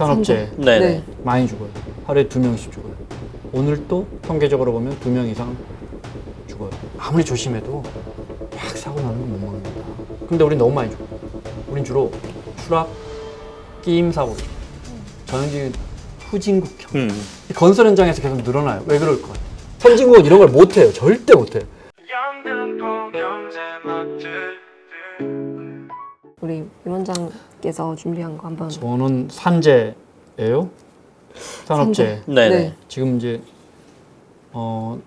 산업재해 네. 많이 죽어요. 하루에 2명씩 죽어요. 오늘 또 통계적으로 보면 2명 이상 죽어요. 아무리 조심해도 확 사고 나는 건 못 막는다. 근데 우린 너무 많이 죽어요. 우린 주로 추락, 끼임 사고로 죽어요. 전형적인 후진국형. 건설 현장에서 계속 늘어나요. 왜 그럴 것 같아요? 선진국은 이런 걸 못해요. 절대 못해요. 우리 위원장께서 준비한 거 한번. 저는 산재예요. 산업재해. 네. 지금 이제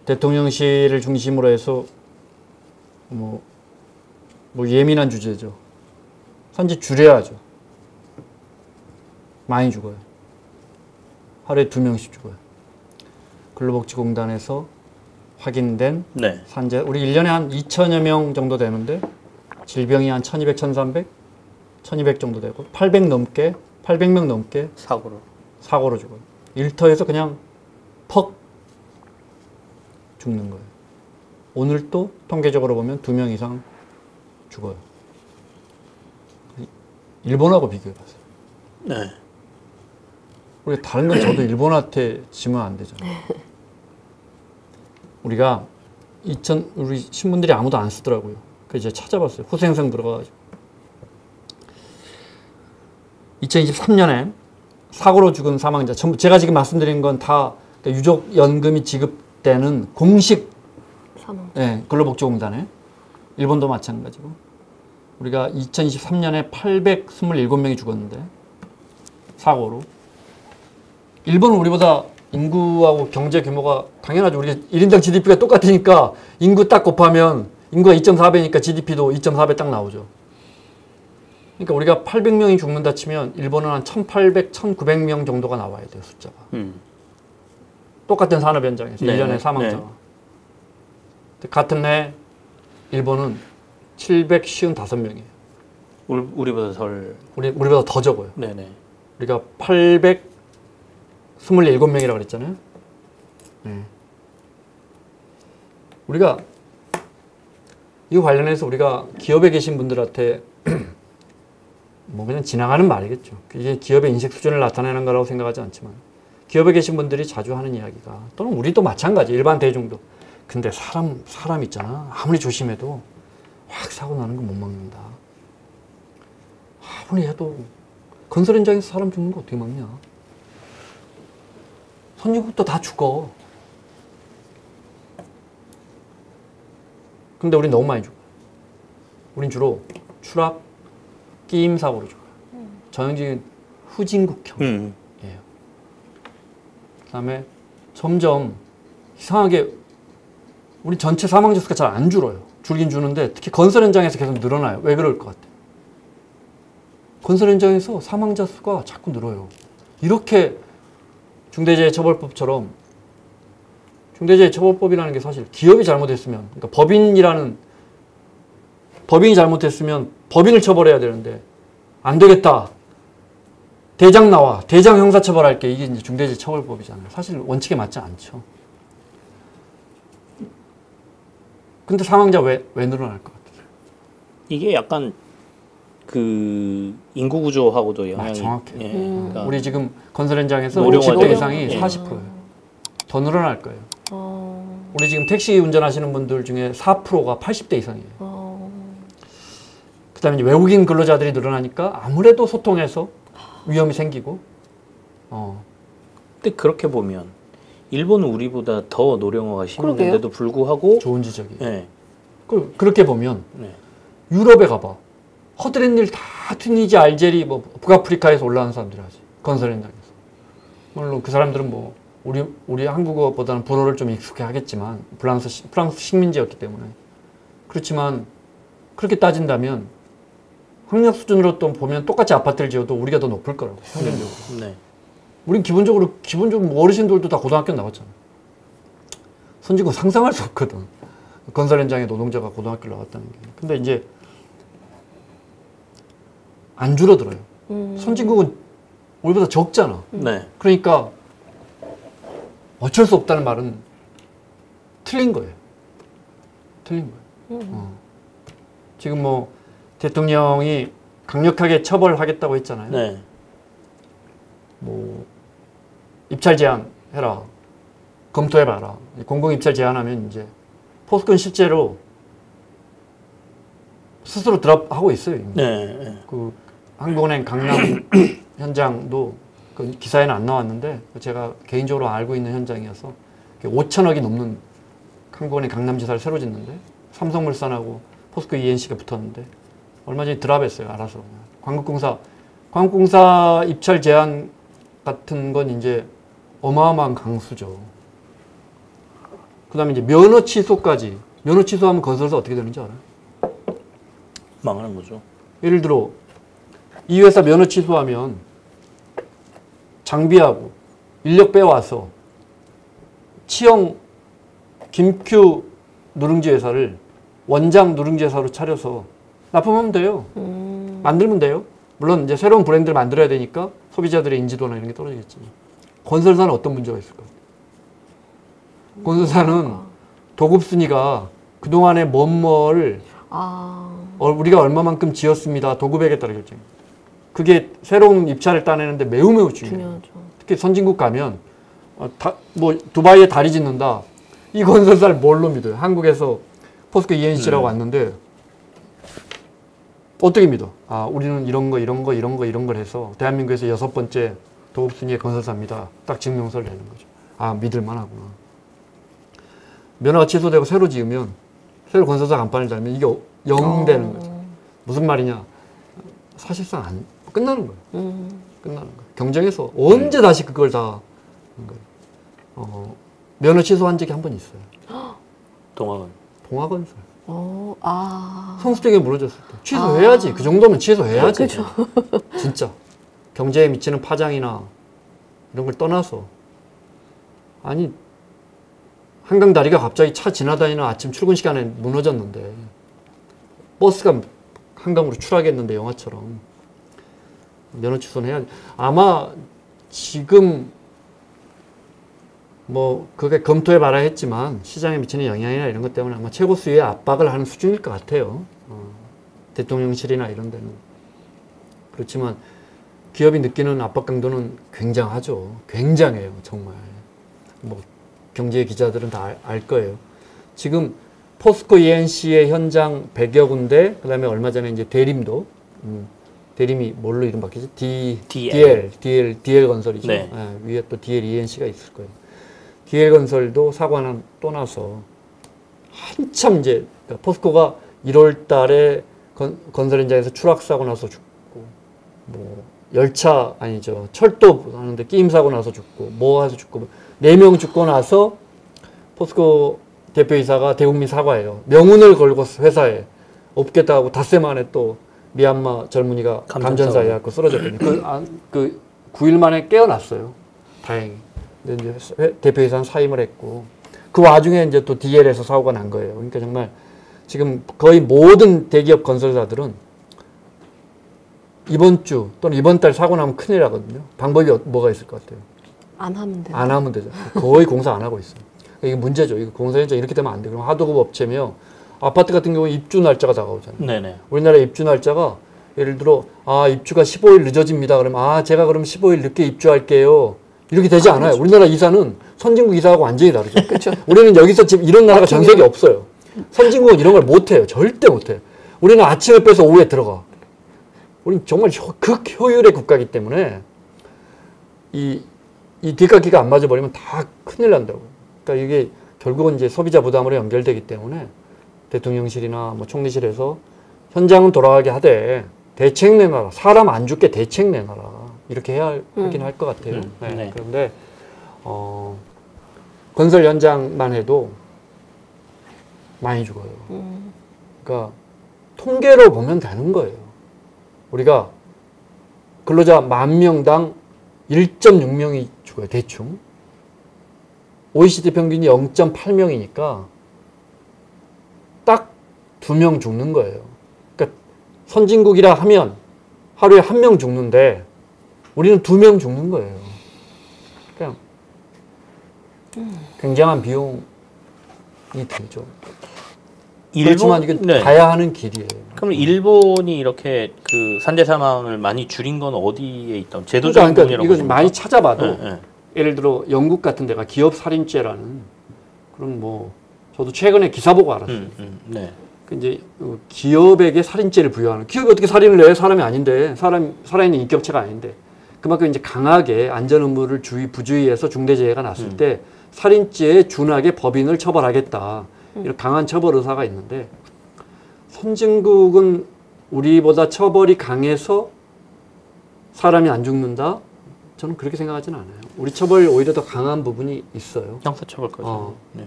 대통령실을 중심으로 해서 뭐 예민한 주제죠. 산재 줄여야죠. 많이 죽어요. 하루에 2명씩 죽어요. 근로복지공단에서 확인된 산재, 우리 1년에 한 2천여 명 정도 되는데 질병이 한 1200, 1300, 1200 정도 되고 800명 넘게 사고로 죽어요. 일터에서 그냥 퍽 죽는 거예요. 오늘 또 통계적으로 보면 2명 이상 죽어요. 일본하고 비교해봤어요. 네. 우리가 다른 건 저도 일본한테 지면 안 되잖아요. 우리가 우리 신문들이 아무도 안 쓰더라고요. 그래서 제가 찾아봤어요. 후생성 들어가가지고. 2023년에 사고로 죽은 사망자, 전부 제가 지금 말씀드린 건 다 유족연금이 지급되는 공식 근로복지공단에, 일본도 마찬가지고. 우리가 2023년에 827명이 죽었는데 사고로. 일본은 우리보다 인구하고 경제 규모가 당연하죠. 우리 1인당 GDP가 똑같으니까 인구 딱 곱하면 인구가 2.4배니까 GDP도 2.4배 딱 나오죠. 그러니까 우리가 800명이 죽는다 치면 일본은 한 1,800, 1,900명 정도가 나와야 돼요, 숫자가. 똑같은 산업 현장에서 1년에 사망자가. 같은 해 일본은 755명이에요. 우리보다 덜. 우리보다 더 적어요. 네네. 우리가 827명이라고 그랬잖아요. 우리가 이거 관련해서 우리가 기업에 계신 분들한테 뭐 그냥 지나가는 말이겠죠. 이게 기업의 인식 수준을 나타내는 거라고 생각하지 않지만 기업에 계신 분들이 자주 하는 이야기가, 또는 우리도 마찬가지, 일반 대중도. 근데 사람 있잖아. 아무리 조심해도 확 사고 나는 건 못 막는다. 아무리 해도 건설 현장에서 사람 죽는 거 어떻게 막냐. 선진국도 다 죽어. 근데 우린 너무 많이 죽어. 우린 주로 추락, 끼임 사고로 죽어요. 전형적인 후진국형이에요. 그다음에 점점 이상하게 우리 전체 사망자 수가 잘 안 줄어요. 줄긴 주는데 특히 건설 현장에서 계속 늘어나요. 왜 그럴 것 같아요? 건설 현장에서 사망자 수가 자꾸 늘어요. 이렇게 중대재해처벌법처럼, 중대재해처벌법이라는 게 사실 기업이 잘못했으면, 그러니까 법인이 잘못했으면 법인을 처벌해야 되는데 안 되겠다. 대장 나와. 대장 형사처벌할게. 이게 이제 중대재해처벌법이잖아요. 사실 원칙에 맞지 않죠. 근데 사망자 왜 늘어날 것 같아요? 이게 약간 그 인구 구조하고도 영향이. 정확해요. 그러니까 우리 지금 건설 현장에서 50대 이상이 40%예요. 더 늘어날 거예요. 우리 지금 택시 운전하시는 분들 중에 4%가 80대 이상이에요. 그다음에 이제 외국인 근로자들이 늘어나니까 아무래도 소통에서 위험이 생기고. 근데 그렇게 보면 일본은 우리보다 더 노령화가 심했는데도 불구하고 좋은 지적이에요. 네. 그렇게 보면 유럽에 가봐. 허드렛 일 다 튀니지, 알제리, 북아프리카에서 올라온 사람들이 하지. 건설 현장에서. 물론 그 사람들은 뭐 우리 한국어보다는 불어를 좀 익숙해 하겠지만 프랑스 식민지였기 때문에. 그렇지만 그렇게 따진다면 학력 수준으로 또 보면 똑같이 아파트를 지어도 우리가 더 높을 거라고, 평균적으로. 우린 기본적으로 뭐 어르신들도 다 고등학교 나왔잖아. 선진국 상상할 수 없거든. 건설 현장에 노동자가 고등학교를 나왔다는 게. 근데 이제 안 줄어들어요. 선진국은 우리보다 적잖아. 그러니까 어쩔 수 없다는 말은 틀린 거예요. 지금 뭐 대통령이 강력하게 처벌하겠다고 했잖아요. 입찰 제한해라. 검토해봐라. 공공 입찰 제한하면 이제 포스코는 실제로 스스로 드랍하고 있어요. 네. 그 한국은행 강남 현장도 그 기사에는 안 나왔는데 제가 개인적으로 알고 있는 현장이어서 5천억이 넘는 한국은행 강남지사를 새로 짓는데 삼성물산하고 포스코 ENC가 붙었는데 얼마 전에 드랍했어요. 알아서. 광국공사 입찰 제한 같은 건 이제 어마어마한 강수죠. 그 다음에 이제 면허 취소까지. 면허 취소하면 건설사 어떻게 되는지 알아요? 망하는 거죠. 예를 들어 이 회사 면허 취소하면 장비하고 인력 빼와서 치영 김큐 누룽지 회사를 원장 누룽지 회사로 차려서 납품하면 돼요. 만들면 돼요. 물론 이제 새로운 브랜드를 만들어야 되니까 소비자들의 인지도나 이런 게 떨어지겠지만 건설사는 어떤 문제가 있을까요? 건설사는 도급 순위가 그동안에 뭐를 우리가 얼마만큼 지었습니다. 도급액에 따라 결정입니다. 그게 새로운 입찰을 따내는데 매우 중요해요. 특히 선진국 가면 뭐 두바이에 다리 짓는다. 이 건설사를 뭘로 믿어요? 한국에서 포스코 ENC라고 왔는데 어떻게 믿어? 우리는 이런 걸 해서 대한민국에서 6번째 도급 순위의 건설사입니다. 딱 증명서를 내는 거죠. 믿을 만하구나. 면허가 취소되고 새로 지으면 새로 건설사 간판을 달면 이게 영 되는 거죠. 무슨 말이냐? 사실상 끝나는 거예요. 끝나는 거예요. 경쟁에서 언제 다시 그걸 다 하는 거예요. 면허 취소한 적이 한 번 있어요. 동아건설. 성수대교에 무너졌을 때 취소해야지. 그 정도면 취소해야지. 진짜 경제에 미치는 파장이나 이런 걸 떠나서 아니 한강 다리가 갑자기 차 지나다니는 아침 출근 시간에 무너졌는데 버스가 한강으로 추락했는데 영화처럼 면허 취소는 해야지. 아마 지금 뭐 그게 검토해봐라 했지만 시장에 미치는 영향이나 이런 것 때문에 아마 최고 수위의 압박을 하는 수준일 것 같아요. 대통령실이나 이런 데는. 그렇지만 기업이 느끼는 압박 강도는 굉장하죠. 굉장해요. 정말. 뭐 경제 기자들은 다 알 거예요. 지금 포스코 ENC의 현장 100여 군데, 그 다음에 얼마 전에 이제 대림도, 대림이 뭘로 이름 바뀌지? DL 건설이죠. 네. 위에 또 DL ENC가 있을 거예요. DL 건설도 사고는 또 나서 한참 이제 포스코가 1월 달에 건설 현장에서 추락사고 나서 죽고, 뭐 열차 아니죠. 철도 하는데 끼임 사고 나서 죽고, 뭐 해서 죽고, 4명 죽고 나서 포스코 대표이사가 대국민 사과해요. 명운을 걸고 회사에 없겠다 하고 닷새 만에 또 미얀마 젊은이가 감전사에 갖고 쓰러졌거든요. 그 9일 만에 깨어났어요. 다행히. 근데 이제 대표이사는 사임을 했고, 그 와중에 이제 또 DL에서 사고가 난 거예요. 그러니까 정말 지금 거의 모든 대기업 건설사들은 이번 주 또는 이번 달 사고 나면 큰일 나거든요. 방법이 뭐가 있을 것 같아요? 안 하면 돼요. 안 하면 되죠. 거의 공사 안 하고 있어요. 이게 문제죠. 이거 공사 현장 이렇게 되면 안 돼. 그럼 하도급 업체며 아파트 같은 경우에 입주 날짜가 다가오잖아요. 네네. 우리나라 입주 날짜가 예를 들어 입주가 15일 늦어집니다. 그러면 제가 그럼 15일 늦게 입주할게요. 이렇게 되지 않아요. 그렇죠. 우리나라 이사는 선진국 이사하고 완전히 다르죠. 그렇죠. 우리는 여기서 지금 이런 나라가 전 세계에 없어요. 선진국은 이런 걸 못해요. 절대 못해요. 우리는 아침에 빼서 오후에 들어가. 우리는 정말 극효율의 국가이기 때문에 이 뒷깎이가 안 맞아버리면 다 큰일 난다고. 그러니까 이게 결국은 이제 소비자 부담으로 연결되기 때문에 대통령실이나 뭐 총리실에서 현장은 돌아가게 하되 대책 내놔라. 사람 안 죽게 대책 내놔라. 이렇게 하긴 할 것 같아요. 네. 그런데 건설 현장만 해도 많이 죽어요. 그러니까 통계로 보면 되는 거예요. 우리가 근로자 10,000명당 1.6명이 죽어요. 대충. OECD 평균이 0.8명이니까 딱 2명 죽는 거예요. 그러니까 선진국이라 하면 하루에 1명 죽는데 우리는 2명 죽는 거예요. 그냥 굉장한 비용이 들죠. 그렇지만 이게 가야 하는 길이에요. 그럼 일본이 이렇게 그 산재 사망을 많이 줄인 건 어디에 있던 제도적인 그러니까 부분이라고 이거 좀 많이 찾아봐도 예를 들어 영국 같은 데가 기업 살인죄라는 그런 뭐 저도 최근에 기사 보고 알았어요. 네. 그 이제 기업에게 살인죄를 부여하는 기업이 어떻게 살인을 해? 사람이 아닌데 살아있는 인격체가 아닌데 그만큼 이제 강하게 안전 의무를 부주의해서 중대재해가 났을 때 살인죄에 준하게 법인을 처벌하겠다. 이런 강한 처벌 의사가 있는데 선진국은 우리보다 처벌이 강해서 사람이 안 죽는다? 저는 그렇게 생각하지는 않아요. 우리 처벌이 오히려 더 강한 부분이 있어요. 형사처벌까지. 네.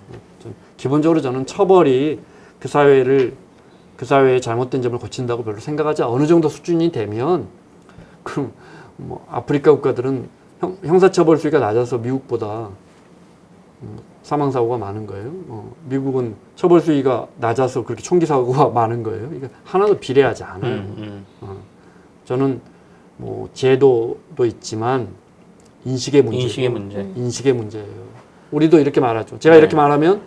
기본적으로 저는 처벌이 그 사회의 잘못된 점을 고친다고 별로 생각하지 않아요. 어느 정도 수준이 되면 그럼 뭐 아프리카 국가들은 형사처벌 수위가 낮아서 미국보다 사망사고가 많은 거예요. 미국은 처벌 수위가 낮아서 그렇게 총기 사고가 많은 거예요. 이게 하나도 비례하지 않아요. 저는 뭐 제도도 있지만 인식의 문제예요. 우리도 이렇게 말하죠. 제가 이렇게 말하면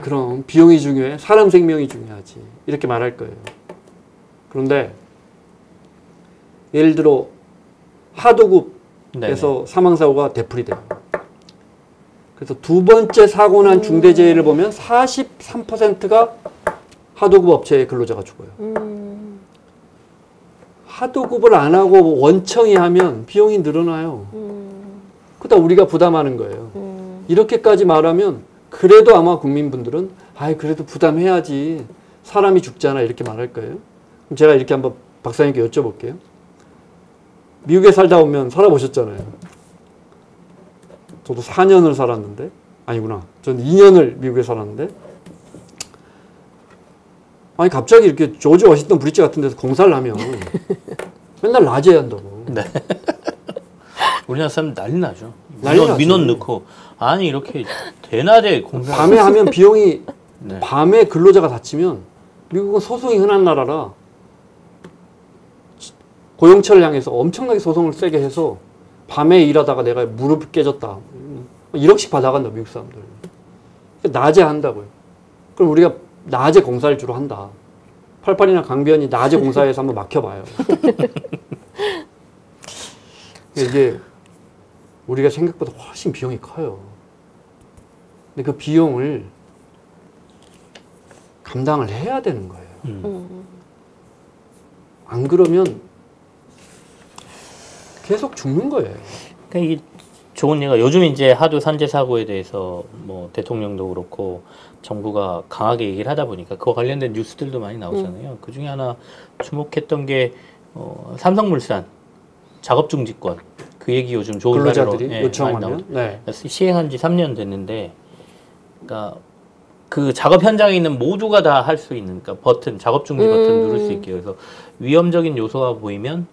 그럼 비용이 중요해. 사람 생명이 중요하지. 이렇게 말할 거예요. 그런데 예를 들어 하도급에서 사망사고가 되풀이 돼요. 그래서 두 번째 사고 난 중대재해를 보면 43%가 하도급 업체의 근로자가 죽어요. 하도급을 안 하고 원청이 하면 비용이 늘어나요. 그러다 우리가 부담하는 거예요. 이렇게까지 말하면 그래도 아마 국민분들은 그래도 부담해야지. 사람이 죽잖아. 이렇게 말할 거예요. 그럼 제가 이렇게 한번 박사님께 여쭤볼게요. 미국에 살다 오면 살아보셨잖아요. 저도 4년을 살았는데 아니구나. 전 2년을 미국에 살았는데 갑자기 이렇게 조지 워싱턴 브릿지 같은 데서 공사를 하면 맨날 낮에 한다고. 네. 우리나라 사람 난리 나죠. 민원 넣고 이렇게 대낮에 공사. 밤에 하면 비용이 밤에 근로자가 다치면 미국은 소송이 흔한 나라라 고용처를 향해서 엄청나게 소송을 세게 해서 밤에 일하다가 내가 무릎이 깨졌다. 1억씩 받아간다, 미국 사람들. 낮에 한다고요. 그럼 우리가 낮에 공사를 주로 한다. 88이나 강변이 낮에 공사해서 한번 막혀봐요. 이게 우리가 생각보다 훨씬 비용이 커요. 근데 그 비용을 감당을 해야 되는 거예요. 안 그러면 계속 죽는 거예요. 그러니까 이게 좋은 예가 요즘 이제 하도 산재 사고에 대해서 뭐 대통령도 그렇고 정부가 강하게 얘기를 하다 보니까 그거 관련된 뉴스들도 많이 나오잖아요. 그 중에 하나 주목했던 게 삼성물산 작업 중지권 그 얘기 요즘 좋은 근로자들이 사례로 요청하면 시행한 지 3년 됐는데, 그러니까 그 작업 현장에 있는 모두가 다 할 수 있는, 그러니까 버튼 작업 중지 버튼 누를 수 있게. 그래서 위험적인 요소가 보이면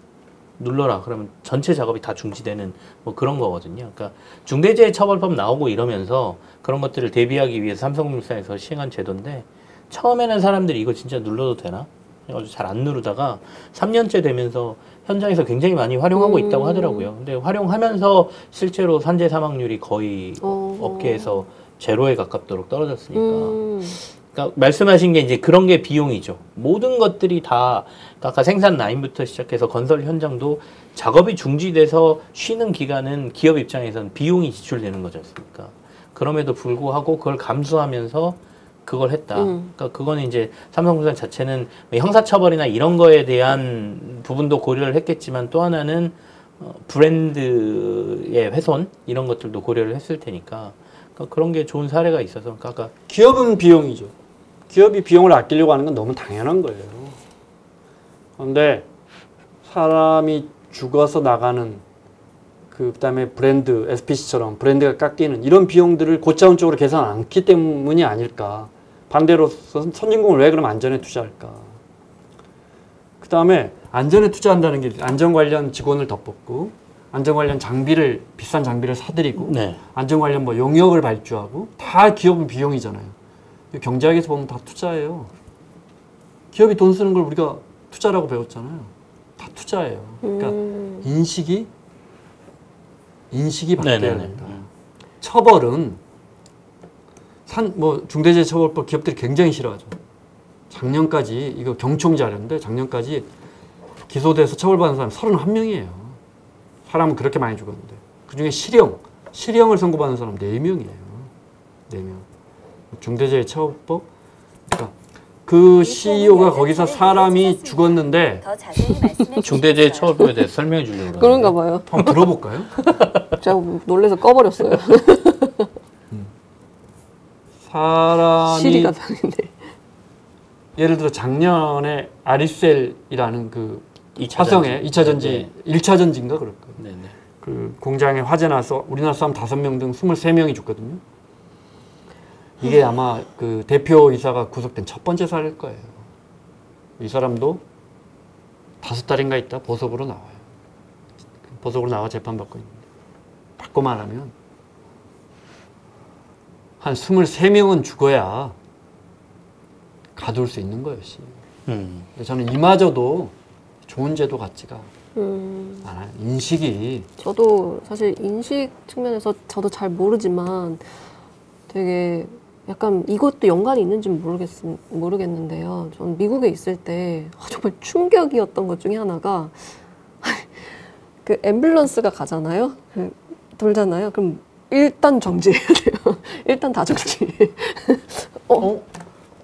눌러라. 그러면 전체 작업이 다 중지되는 뭐 그런 거거든요. 그러니까 중대재해처벌법 나오고 이러면서 그런 것들을 대비하기 위해서 삼성물산에서 시행한 제도인데, 처음에는 사람들이 이거 진짜 눌러도 되나? 해가지고 잘 안 누르다가 3년째 되면서 현장에서 굉장히 많이 활용하고 있다고 하더라고요. 근데 활용하면서 실제로 산재 사망률이 거의 업계에서 제로에 가깝도록 떨어졌으니까. 그러니까 말씀하신 게 이제 그런 게 비용이죠. 모든 것들이 다 아까 생산 라인부터 시작해서 건설 현장도 작업이 중지돼서 쉬는 기간은 기업 입장에서는 비용이 지출되는 거지 않습니까? 그럼에도 불구하고 그걸 감수하면서 그걸 했다. 그러니까 그거는 이제 삼성물산 자체는 형사처벌이나 이런 거에 대한 부분도 고려를 했겠지만, 또 하나는 브랜드의 훼손 이런 것들도 고려를 했을 테니까, 그러니까 그런 게 좋은 사례가 있어서. 그러니까 기업은 비용이죠. 기업이 비용을 아끼려고 하는 건 너무 당연한 거예요. 그런데 사람이 죽어서 나가는 그다음에 브랜드, SPC처럼 브랜드가 깎이는 이런 비용들을 고차원적으로 계산 않기 때문이 아닐까. 반대로 선진국은 왜 그럼 안전에 투자할까. 그 다음에 안전에 투자한다는 게 안전 관련 직원을 더 뽑고, 안전 관련 장비를, 비싼 장비를 사들이고, 안전 관련 뭐 용역을 발주하고, 다 기업은 비용이잖아요. 경제학에서 보면 다 투자예요. 기업이 돈 쓰는 걸 우리가 투자라고 배웠잖아요. 다 투자예요. 그러니까 인식이 바뀌어야 된다. 처벌은 중대재해처벌법 기업들이 굉장히 싫어하죠. 작년까지 이거 경총 자료인데 작년까지 기소돼서 처벌받은 사람 31명이에요. 사람은 그렇게 많이 죽었는데 그중에 실형을 선고받은 사람 4명이에요. 4명. 중대재해처벌법. 그러니까 그 CEO가 거기서 사람이 죽었는데 중대재해처벌법에 대해서 설명해 주려고 그런가 봐요. 한번 들어볼까요? 제가 놀래서 꺼버렸어요. 사람이 시리가 다른데. 예를 들어 작년에 아리셀이라는 그 2차 화성에 전지. 2차 전지, 네. 1차 전지인가 그럴 거예요. 네네. 그 공장에 화재 나서 우리나라 사람 5명 등 23명이 죽거든요. 이게 아마 그 대표이사가 구속된 첫 번째 사례일 거예요. 이 사람도 5달인가 있다 보석으로 나와요. 보석으로 나와 재판받고 있는데. 바꿔 말하면 한 23명은 죽어야 가둘 수 있는 거예요. 근데 저는 이마저도 좋은 제도 같지가 않아요. 인식이. 저도 사실 인식 측면에서 저도 잘 모르지만 되게 약간 이것도 연관이 있는지는 모르겠는데요. 전 미국에 있을 때 정말 충격이었던 것 중에 하나가 그 앰뷸런스가 가잖아요. 돌잖아요. 그럼 일단 정지해야 돼요. 일단 다 정지.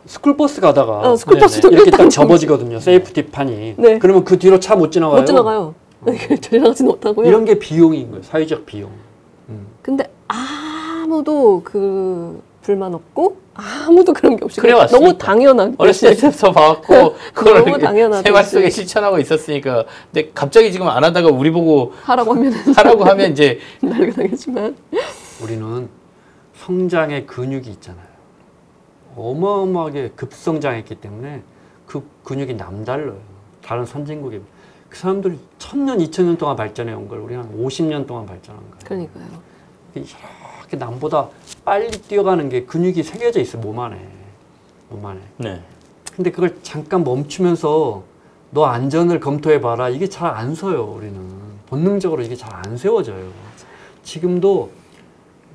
스쿨버스 가다가 스쿨버스도 이렇게 딱 접어지거든요. 세이프티 판이. 네. 그러면 그 뒤로 차 못 지나가요. 못 지나가요. 지나가지 못하고요. 이런 게 비용인 거예요. 사회적 비용. 근데 아무도 그 불만 없고 아무도 그런 게 없이 그래 너무 왔으니까. 당연하게 어렸을 때부터 봐왔고 그걸 너무 당연하듯이. 생활 속에 실천하고 있었으니까. 근데 갑자기 지금 안 하다가 우리 보고 하라고 하면 이제 난리가 나겠지만 우리는 성장의 근육이 있잖아요. 어마어마하게 급성장했기 때문에 그 근육이 남달라요. 다른 선진국에. 그 사람들이 1000년, 2000년 동안 발전해 온 걸 우리는 한 50년 동안 발전한 거예요. 그러니까요. 이렇게 남보다 빨리 뛰어가는 게 근육이 새겨져 있어요. 몸 안에. 네. 근데 그걸 잠깐 멈추면서 너 안전을 검토해봐라. 이게 잘 안 서요. 우리는. 본능적으로 이게 잘 안 세워져요. 지금도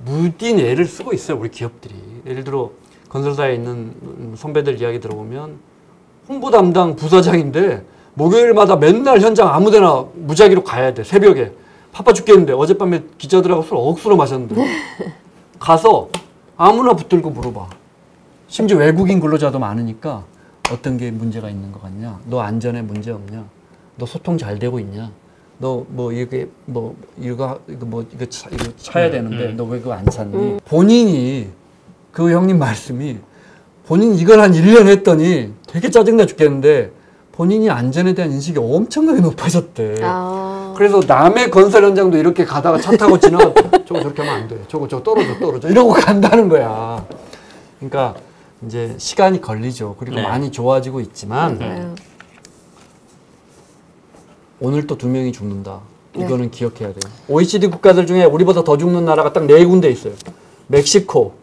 무딘 애를 쓰고 있어요. 우리 기업들이. 예를 들어 건설사에 있는 선배들 이야기 들어보면 홍보 담당 부사장인데 목요일마다 맨날 현장 아무데나 무작위로 가야 돼. 새벽에. 바빠 죽겠는데 어젯밤에 기자들하고 술 억수로 마셨는데 가서 아무나 붙들고 물어봐. 심지어 외국인 근로자도 많으니까 어떤 게 문제가 있는 것 같냐? 너 안전에 문제 없냐? 너 소통 잘 되고 있냐? 너 뭐 이게 뭐 이거 차야 되는데 너 왜 그거 안 샀니? 본인이 그 형님 말씀이 본인 이걸 한 1년 했더니 되게 짜증나 죽겠는데 본인이 안전에 대한 인식이 엄청나게 높아졌대. 그래서 남의 건설 현장도 이렇게 가다가 차 타고 지나가 저거 저렇게 하면 안 돼. 저거 떨어져 이러고 간다는 거야. 그러니까 이제 시간이 걸리죠. 그리고 네. 많이 좋아지고 있지만 오늘 또 2명이 죽는다. 이거는 기억해야 돼요. OECD 국가들 중에 우리보다 더 죽는 나라가 딱 4군데 있어요. 멕시코,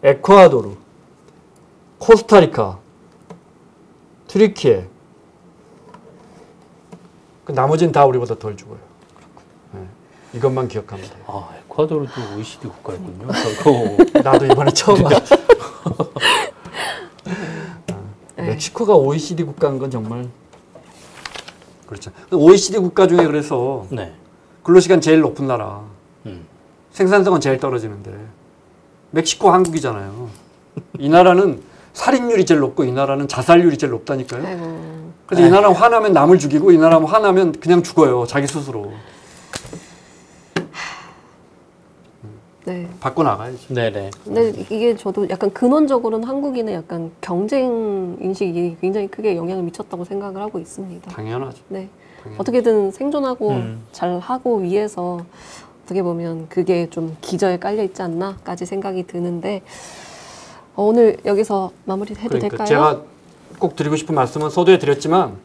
에콰도르, 코스타리카, 튀르키예. 그 나머지는 다 우리보다 덜 죽어요. 네. 이것만 기억하면 돼요. 아, 에콰도르도 OECD 국가였군요. 나도 이번에 처음 알았어. 멕시코가 OECD 국가인 건 정말 그렇죠. OECD 국가 중에 그래서 네. 근로시간 제일 높은 나라, 생산성은 제일 떨어지는데 멕시코 한국이잖아요. 이 나라는 살인율이 제일 높고 이 나라는 자살률이 제일 높다니까요. 그래서 이 나라는 화나면 남을 죽이고 이 나라는 화나면 그냥 죽어요. 자기 스스로. 네. 바꿔 나가야죠. 네네. 근데 이게 저도 약간 근원적으로는 한국인의 약간 경쟁 인식이 굉장히 크게 영향을 미쳤다고 생각을 하고 있습니다. 당연하죠. 네. 당연하죠. 어떻게든 생존하고 잘 하고 위해서 어떻게 보면 그게 좀 기저에 깔려 있지 않나까지 생각이 드는데 오늘 여기서 마무리해도 그러니까 될까요? 제가 꼭 드리고 싶은 말씀은 서두에 드렸지만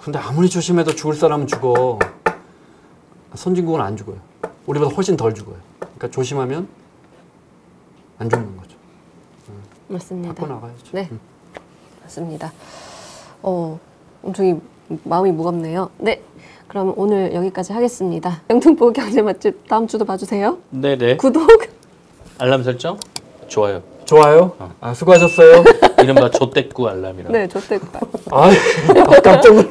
근데 아무리 조심해도 죽을 사람은 죽어. 선진국은 안 죽어요. 우리보다 훨씬 덜 죽어요. 그러니까 조심하면 안 죽는 거죠. 맞습니다. 바꿔 나가야죠. 네, 맞습니다. 엄청 마음이 무겁네요. 네, 그럼 오늘 여기까지 하겠습니다. 영등포 경제 맛집 다음 주도 봐주세요. 네네. 구독, 알람 설정? 좋아요. 좋아요. 수고하셨어요. 이른바 조떼꾸 알람이라고. 네, 좋대요. 아, 깜짝 놀랐